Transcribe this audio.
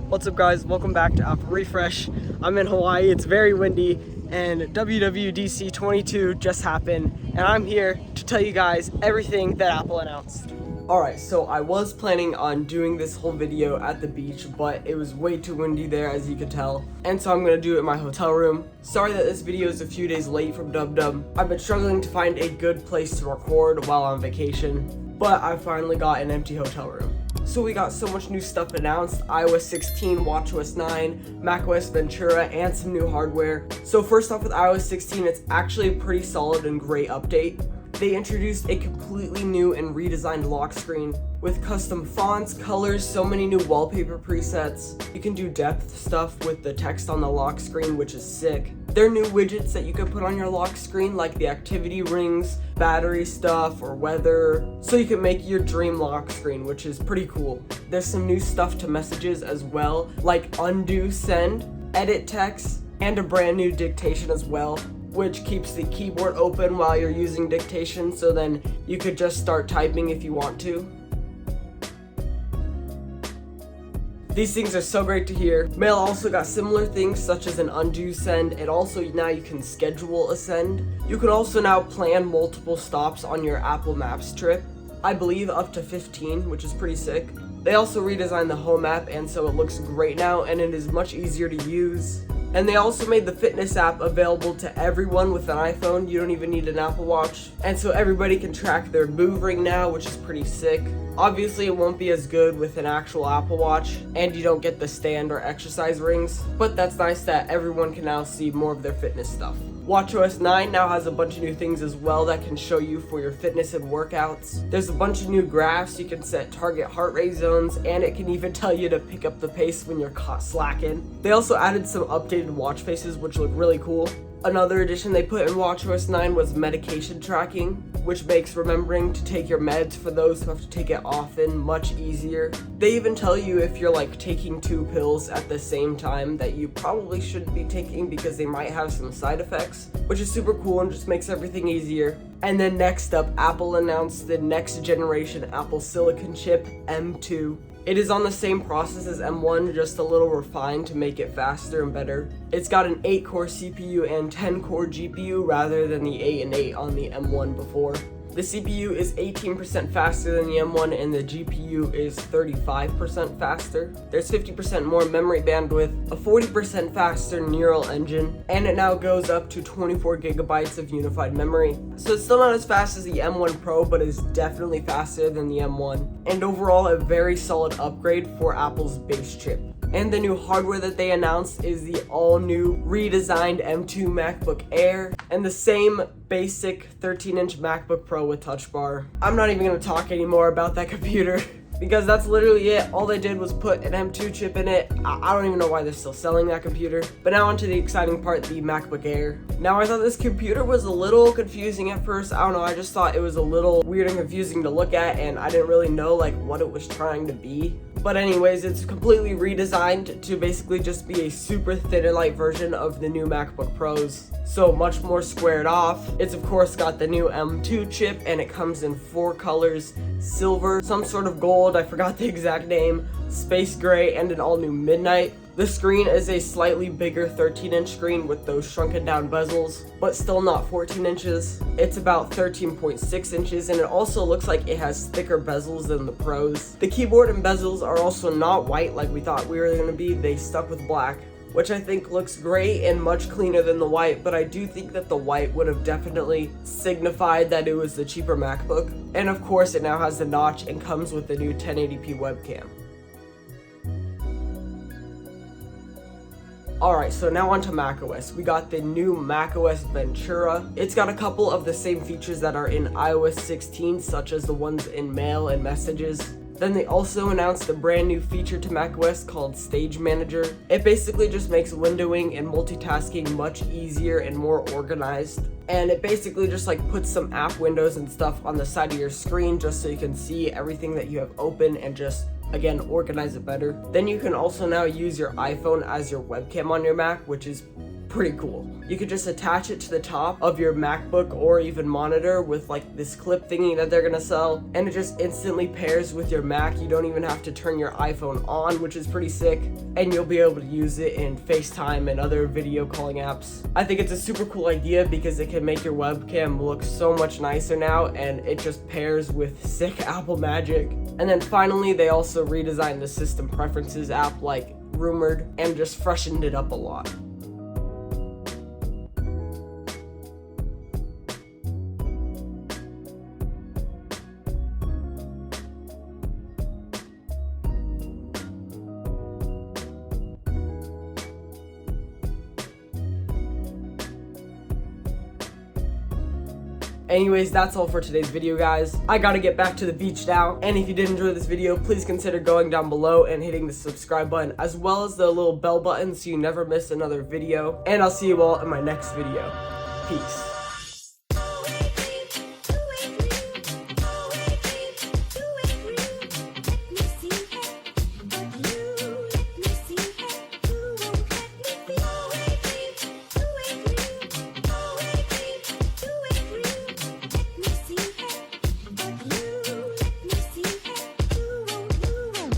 What's up guys, welcome back to Apple Refresh. I'm in Hawaii, it's very windy, and WWDC22 just happened, and I'm here to tell you guys everything that Apple announced. Alright, so I was planning on doing this whole video at the beach, but it was way too windy there, as you could tell, and so I'm gonna do it in my hotel room. Sorry that this video is a few days late from WW. I've been struggling to find a good place to record while on vacation, but I finally got an empty hotel room. So we got so much new stuff announced: iOS 16, watchOS 9, macOS Ventura, and some new hardware. So first off with iOS 16, it's actually a pretty solid and great update. They introduced a completely new and redesigned lock screen with custom fonts, colors, so many new wallpaper presets. You can do depth stuff with the text on the lock screen, which is sick. There are new widgets that you can put on your lock screen, like the activity rings, battery stuff, or weather, so you can make your dream lock screen, which is pretty cool. There's some new stuff to messages as well, like undo send, edit text, and a brand new dictation as well, which keeps the keyboard open while you're using dictation, so then you could just start typing if you want to. These things are so great to hear. Mail also got similar things such as an undo send, and also now you can schedule a send. You can also now plan multiple stops on your Apple Maps trip. I believe up to 15, which is pretty sick. They also redesigned the home app, and so it looks great now and it is much easier to use. And they also made the fitness app available to everyone with an iPhone. You don't even need an Apple Watch. And so everybody can track their moving now, which is pretty sick. Obviously, it won't be as good with an actual Apple Watch, and you don't get the stand or exercise rings, but that's nice that everyone can now see more of their fitness stuff. watchOS 9 now has a bunch of new things as well that can show you for your fitness and workouts. There's a bunch of new graphs. You can set target heart rate zones, and it can even tell you to pick up the pace when you're caught slacking. They also added some updated watch faces, which look really cool. Another addition they put in watchOS 9 was medication tracking, which makes remembering to take your meds for those who have to take it often much easier. They even tell you if you're like taking 2 pills at the same time that you probably shouldn't be taking because they might have some side effects, which is super cool and just makes everything easier. And then next up, Apple announced the next generation Apple Silicon chip, M2. It is on the same process as M1, just a little refined to make it faster and better. It's got an 8-core CPU and 10-core GPU rather than the 8 and 8 on the M1 before. The CPU is 18% faster than the M1 and the GPU is 35% faster. There's 50% more memory bandwidth, a 40% faster neural engine, and it now goes up to 24 gigabytes of unified memory. So it's still not as fast as the M1 Pro, but is definitely faster than the M1. And overall, a very solid upgrade for Apple's base chip. And the new hardware that they announced is the all-new redesigned M2 MacBook Air and the same basic 13-inch MacBook Pro with Touch Bar. I'm not even going to talk anymore about that computer because that's literally it. All they did was put an M2 chip in it. I don't even know why they're still selling that computer. But now onto the exciting part, the MacBook Air. Now I thought this computer was a little confusing at first. I don't know, I just thought it was a little weird and confusing to look at, and I didn't really know like what it was trying to be. But anyways, it's completely redesigned to basically just be a super thin and light version of the new MacBook Pros. So much more squared off. It's of course got the new M2 chip, and it comes in 4 colors: silver, some sort of gold, I forgot the exact name, space gray, and an all new midnight. The screen is a slightly bigger 13-inch screen with those shrunken down bezels, but still not 14 inches. It's about 13.6 inches, and it also looks like it has thicker bezels than the Pros. The keyboard and bezels are also not white like we thought we were going to be. They stuck with black, which I think looks great and much cleaner than the white, but I do think that the white would have definitely signified that it was the cheaper MacBook. And of course, it now has the notch and comes with the new 1080p webcam. Alright, so now onto macOS. We got the new macOS Ventura. It's got a couple of the same features that are in iOS 16, such as the ones in Mail and Messages. Then they also announced a brand new feature to macOS called Stage Manager. It basically just makes windowing and multitasking much easier and more organized. And it basically just like puts some app windows and stuff on the side of your screen just so you can see everything that you have open and just, again, organize it better. Then you can also now use your iPhone as your webcam on your Mac, which is pretty cool. You could just attach it to the top of your MacBook or even monitor with like this clip thingy that they're gonna sell, and it just instantly pairs with your Mac. You don't even have to turn your iPhone on, which is pretty sick, and you'll be able to use it in FaceTime and other video calling apps. I think it's a super cool idea because it can make your webcam look so much nicer now, and it just pairs with sick Apple magic. And then finally, they also redesigned the system preferences app like rumored and just freshened it up a lot. Anyways, that's all for today's video, guys. I gotta get back to the beach now, and if you did enjoy this video, please consider going down below and hitting the subscribe button, as well as the little bell button so you never miss another video, and I'll see you all in my next video. Peace.